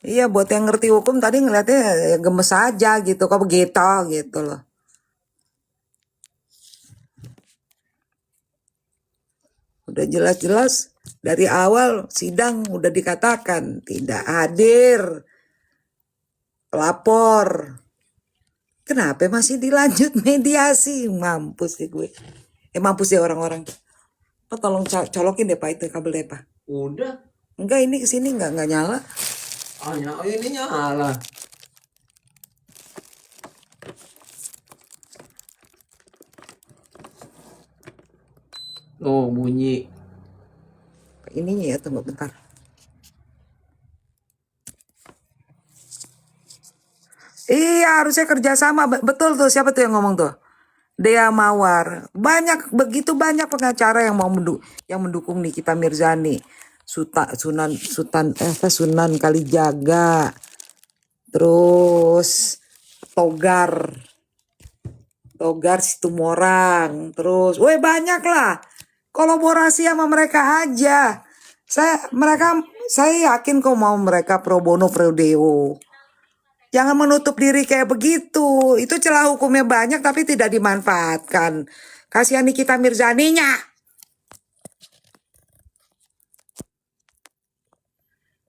Iya, buat yang ngerti hukum tadi ngeliatnya ya gemes aja gitu, kok begitu gitu loh. Udah jelas-jelas dari awal sidang udah dikatakan tidak hadir pelapor. Kenapa masih dilanjut mediasi? Mampus sih gue. Mampus ya orang-orang. Pak tolong colokin deh Pak itu kabelnya Pak. Udah. Enggak, ini kesini enggak nyala. Ini nyala. Oh, bunyi. Ininya ya, tunggu bentar. Iya, harusnya kerjasama. Betul tuh, siapa tuh yang ngomong tuh? Dea Mawar. Begitu banyak pengacara yang mau mendukung Nikita Mirzani. Sunan Kalijaga. Terus Togar Situmorang. Terus, banyak lah. Kolaborasi sama mereka aja. Saya yakin kok mau mereka pro bono pro deo. Jangan menutup diri kayak begitu. Itu celah hukumnya banyak tapi tidak dimanfaatkan. Kasihan Nikita Mirzaninya.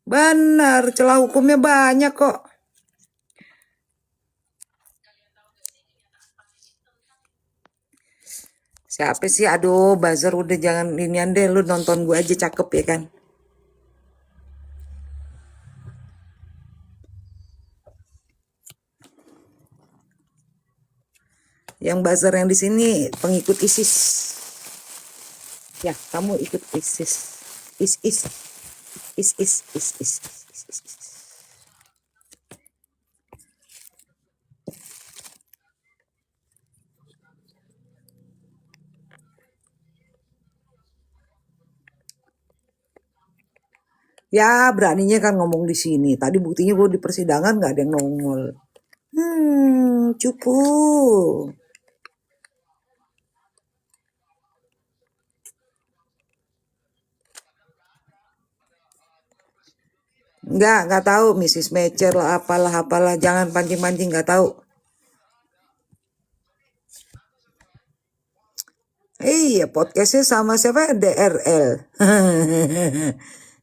Benar, celah hukumnya banyak kok. Siapa sih? Aduh, buzzer udah jangan inian deh. Lu nonton gue aja cakep ya kan. Yang buzzer yang di sini pengikut ISIS. Ya, kamu ikut ISIS. Is. Ya, beraninya kan ngomong di sini. Tadi buktinya gue di persidangan nggak ada yang nongol. Cupu. Nggak tahu Mrs. Mecher lah apalah. Jangan pancing-pancing, nggak tahu. Iya, podcastnya sama siapa? DRL.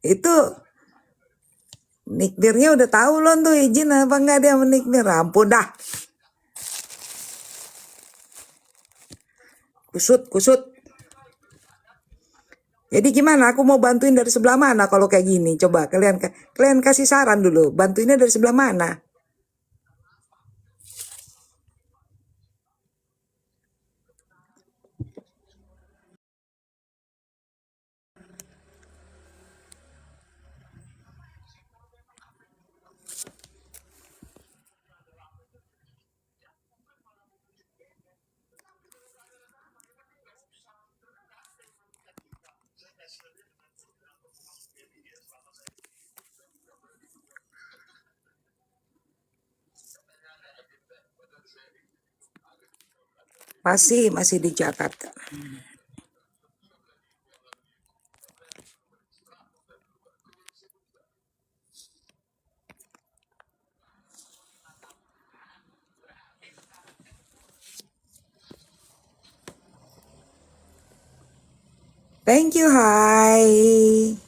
Itu nikmirnya udah tahu loh tuh izin apa nggak dia menikmir. Ampun dah. Kusut. Jadi gimana? Aku mau bantuin dari sebelah mana kalau kayak gini? Coba kalian kasih saran dulu. Bantuinnya dari sebelah mana? Masih di Jakarta. Thank you, hi.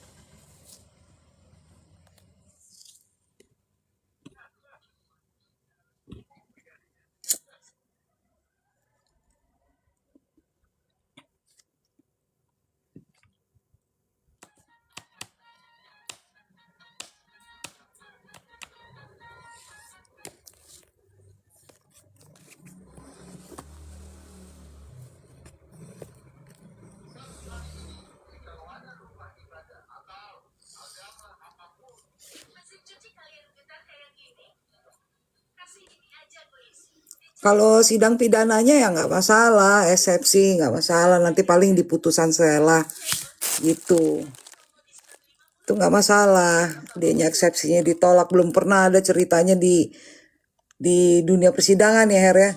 Kalau sidang pidananya ya nggak masalah, eksepsi nggak masalah. Nanti paling di putusan sela gitu. Itu nggak masalah. Dianya eksepsinya ditolak. Belum pernah ada ceritanya di dunia persidangan ya Her ya.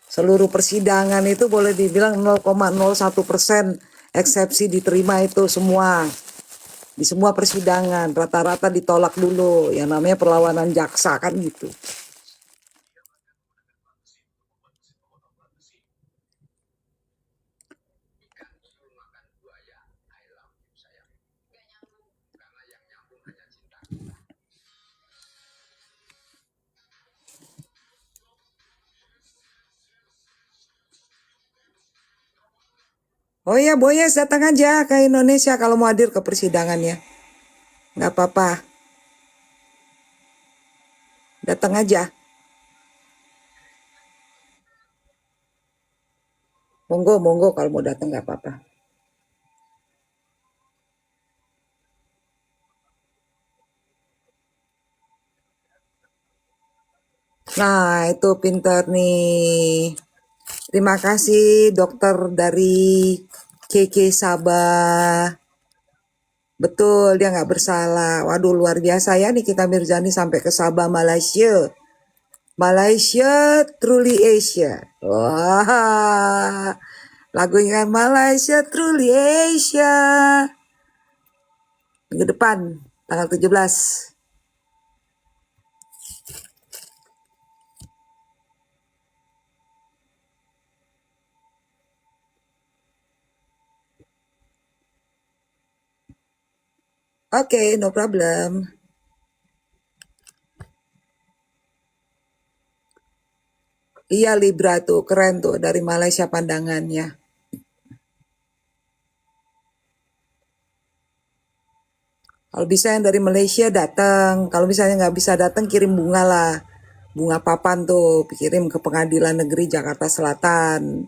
Seluruh persidangan itu boleh dibilang 0,01% eksepsi diterima itu semua. Di semua persidangan rata-rata ditolak dulu, yang namanya perlawanan jaksa kan gitu. Oh ya, Boyes datang aja ke Indonesia kalau mau hadir ke persidangannya. Nggak apa-apa. Datang aja. Monggo, monggo kalau mau datang nggak apa-apa. Nah, itu pinter nih. Terima kasih dokter dari KK Sabah. Betul, dia nggak bersalah. Waduh, luar biasa ya nih kita Mirzani sampai ke Sabah, Malaysia. Malaysia, truly Asia. Wah, lagunya kan Malaysia, truly Asia. Minggu depan, tanggal 17. Oke, no problem. Iya, Libra tuh, keren tuh dari Malaysia pandangannya. Kalau bisa yang dari Malaysia datang. Kalau misalnya nggak bisa datang, kirim bunga lah. Bunga papan tuh, kirim ke Pengadilan Negeri Jakarta Selatan.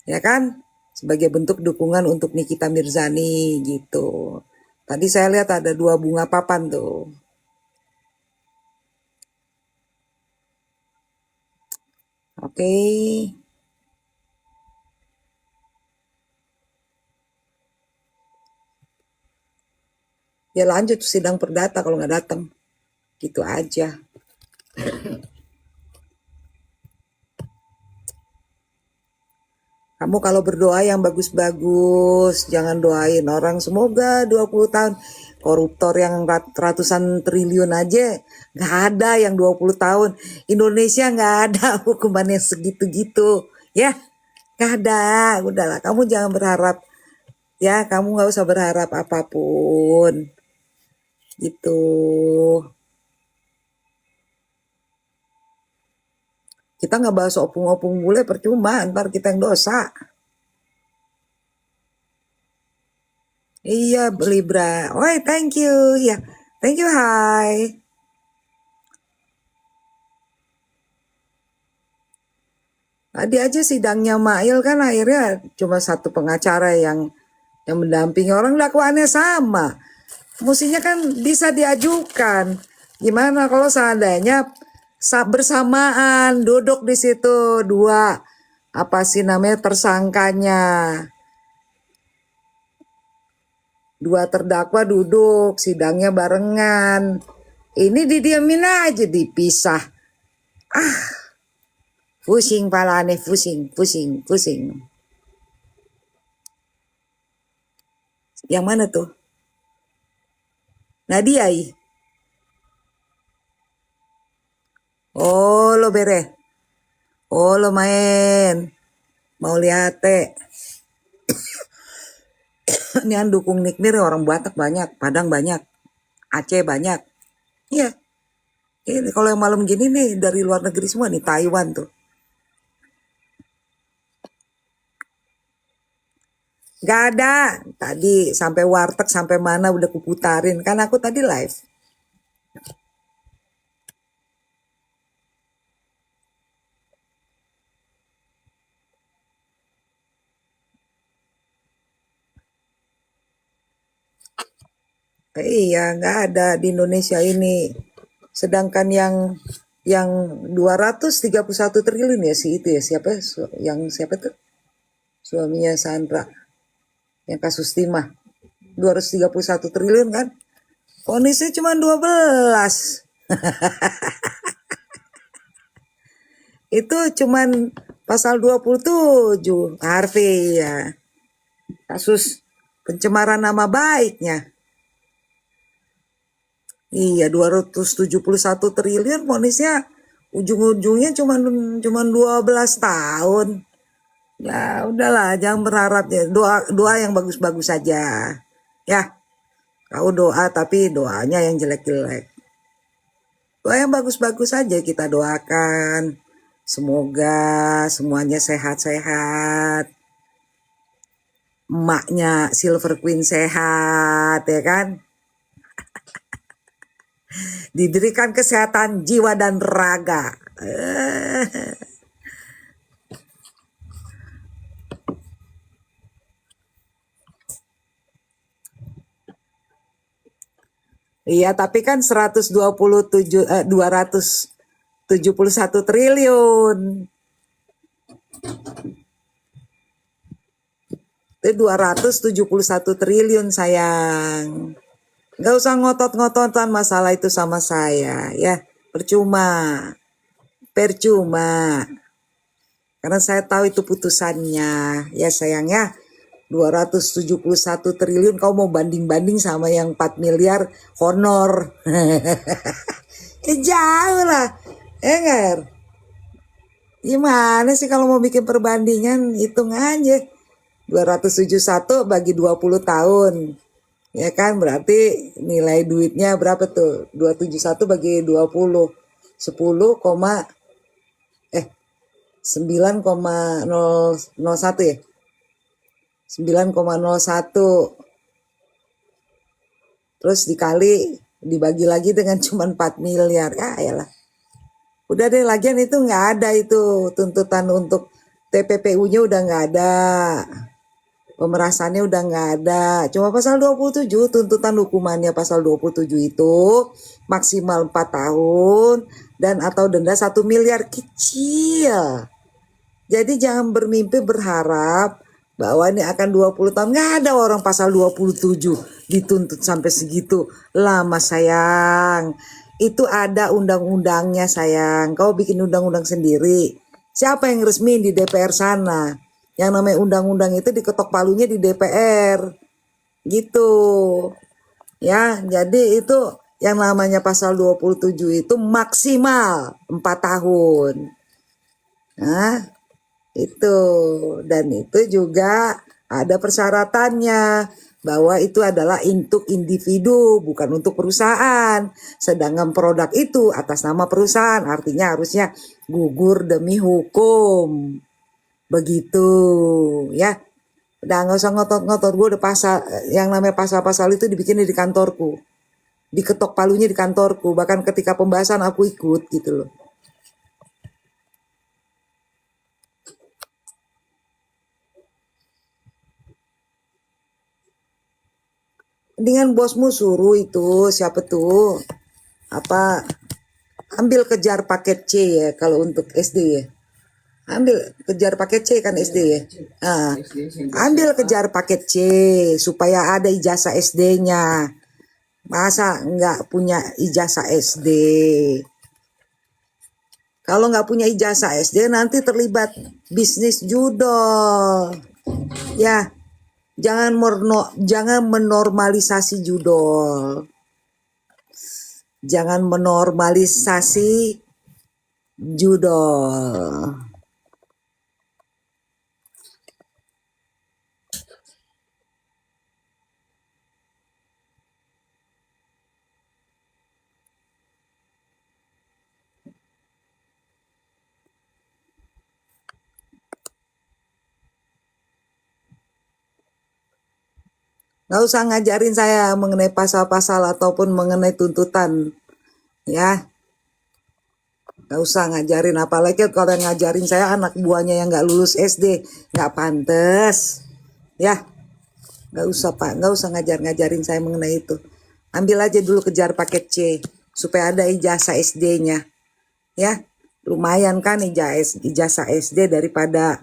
Ya kan? Sebagai bentuk dukungan untuk Nikita Mirzani gitu. Tadi saya lihat ada 2 bunga papan tuh. Oke. Ya lanjut sidang perdata kalau nggak datang. Gitu aja. Kamu kalau berdoa yang bagus-bagus, jangan doain orang semoga 20 tahun. Koruptor yang ratusan triliun aja, nggak ada yang 20 tahun. Indonesia nggak ada hukumannya segitu-gitu. Ya, nggak ada. Udahlah, kamu jangan berharap. Ya, kamu nggak usah berharap apapun. Gitu. Kita nggak bahas opung-opung bule percuma, ntar kita yang dosa. Iya, Libra. Oi, thank you. Ya, thank you, hi. Tadi aja sidangnya Mail kan akhirnya cuma satu pengacara yang mendampingi, orang dakwaannya sama. Mestinya kan bisa diajukan. Gimana kalau seandainya bersamaan duduk di situ dua apa sih namanya tersangkanya. Dua terdakwa duduk, sidangnya barengan. Ini didiamin aja, dipisah. Pusing palane, pusing, pusing, pusing. Yang mana tuh? Nadia. Oh, lo bere. Oh, lo main. Mau lihat teh. Ini yang dukung Nikmir orang Batak banyak, Padang banyak, Aceh banyak. Iya. Ini kalau yang malam gini nih dari luar negeri semua nih, Taiwan tuh. Gak ada. Tadi sampai warteg sampai mana udah kuputarin. Kan aku tadi live. Iya, nggak ada di Indonesia ini. Sedangkan yang 231 triliun ya sih itu ya siapa yang siapa tuh suaminya Sandra yang kasus timah 231 triliun kan, vonisnya cuma 12. Itu cuman pasal 27 Harvey ya, kasus pencemaran nama baiknya. Iya, 271 triliun vonisnya ujung-ujungnya cuman 12 tahun. Ya udahlah, jangan berharap ya. Doa doa yang bagus-bagus saja. Ya, kau doa tapi doanya yang jelek-jelek. Doa yang bagus-bagus saja kita doakan. Semoga semuanya sehat-sehat. Emaknya Silver Queen sehat, ya kan? Diberikan kesehatan jiwa dan raga. Iya, tapi kan 271 triliun. Itu 271 triliun sayang. Gak usah ngotot-ngototan masalah itu sama saya, ya. Percuma. Percuma. Karena saya tahu itu putusannya. Ya sayang ya. 271 triliun kau mau banding-banding sama yang 4 miliar honor. Jauh lah. Enggak. Gimana sih kalau mau bikin perbandingan, hitung aja. 271 bagi 20 tahun. Ya kan, berarti nilai duitnya berapa tuh? 271 bagi 20. 10, 9,001 ya? 9,01. Terus dibagi lagi dengan cuma 4 miliar. Ya elah. Udah deh, lagian itu nggak ada itu tuntutan untuk TPPU-nya udah nggak ada. Pemerasannya udah nggak ada. Cuma pasal 27, tuntutan hukumannya pasal 27 itu maksimal 4 tahun dan atau denda 1 miliar, kecil. Jadi jangan bermimpi berharap bahwa ini akan 20 tahun. Nggak ada orang pasal 27 dituntut sampai segitu lama sayang. Itu ada undang-undangnya sayang. Kau bikin undang-undang sendiri. Siapa yang resmi di DPR sana? Yang namanya undang-undang itu diketok palunya di DPR. Gitu. Ya, jadi itu yang namanya pasal 27 itu maksimal 4 tahun. Nah, itu. Dan itu juga ada persyaratannya bahwa itu adalah untuk individu, bukan untuk perusahaan. Sedangkan produk itu atas nama perusahaan, artinya harusnya gugur demi hukum. Begitu, ya. Udah nggak usah ngotot-ngotot, gue udah pasal, yang namanya pasal-pasal itu dibikin di kantorku. Diketok palunya di kantorku, bahkan ketika pembahasan aku ikut gitu loh. Dengan bosmu suruh itu, siapa tuh? Apa, ambil kejar paket C ya kalau untuk SD ya. Ambil kejar paket C kan SD ya. Nah, ambil kejar paket C supaya ada ijazah SD-nya. Masa nggak punya ijazah SD? Kalau nggak punya ijazah SD nanti terlibat bisnis judol. Ya, jangan menormalisasi judol. Jangan menormalisasi judol. Nggak usah ngajarin saya mengenai pasal-pasal ataupun mengenai tuntutan. Ya, nggak usah ngajarin. Apalagi kalau yang ngajarin saya anak buahnya yang nggak lulus SD. Nggak pantes. Ya, nggak usah Pak. Nggak usah ngajarin saya mengenai itu. Ambil aja dulu kejar paket C. Supaya ada ijazah SD-nya. Ya, lumayan kan ijazah SD daripada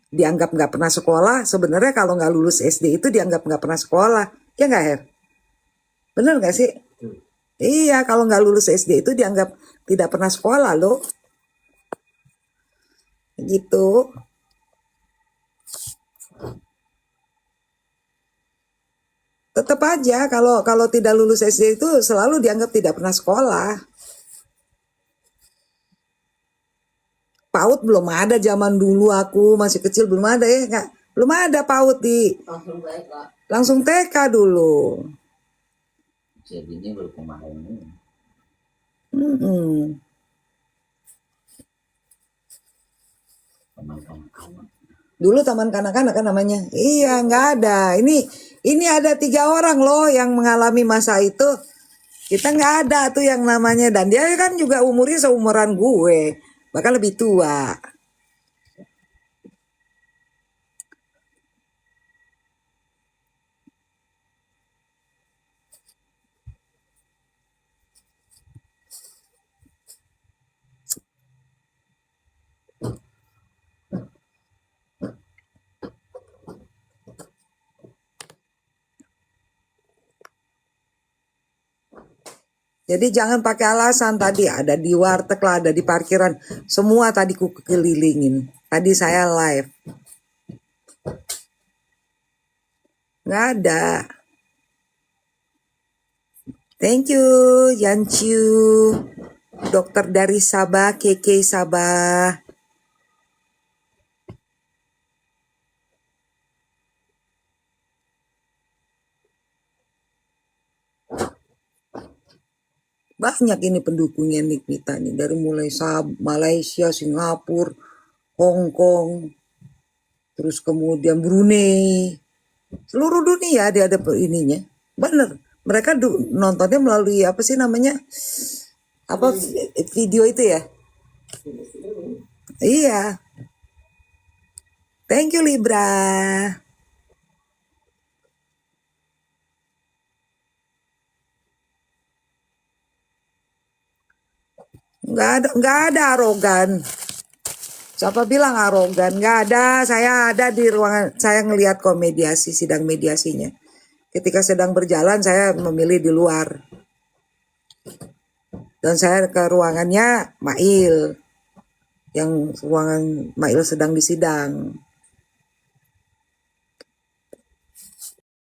dianggap nggak pernah sekolah. Sebenarnya kalau nggak lulus SD itu dianggap nggak pernah sekolah. Ya nggak, Her? Bener nggak sih? Iya, kalau nggak lulus SD itu dianggap tidak pernah sekolah loh. Gitu. Tetap aja kalau kalau tidak lulus SD itu selalu dianggap tidak pernah sekolah. PAUD belum ada zaman dulu aku masih kecil, belum ada ya nggak, belum ada PAUD di Langsung baik lah. langsung TK dulu. Jadinya baru kemarin ini. Mm-mm. Teman kanak-kanak. Dulu taman kanak-kanak kan namanya. Iya, nggak ada. Ini ada 3 orang loh yang mengalami masa itu. Kita nggak ada tuh yang namanya, dan dia kan juga umurnya seumuran gue, bahkan lebih tua. Jadi jangan pakai alasan tadi ada di warteg lah, ada di parkiran. Semua tadi ku kelilingin. Tadi saya live. Nggak ada. Thank you, Yanchu. Dokter dari Sabah, Keke Sabah. Banyak ini pendukungnya Nikita nih. Dari mulai Malaysia, Singapura, Hong Kong, terus kemudian Brunei. Seluruh dunia dia ada ininya. Bener. Mereka nontonnya melalui apa sih namanya? Apa video itu ya? Iya. Thank you Libra. Nggak ada arogan. Siapa bilang arogan? Nggak ada. Saya ada di ruangan. Saya ngelihat kok mediasi, sidang mediasinya. Ketika sedang berjalan, saya memilih di luar. Dan saya ke ruangannya Mail. Yang ruangan Mail sedang disidang.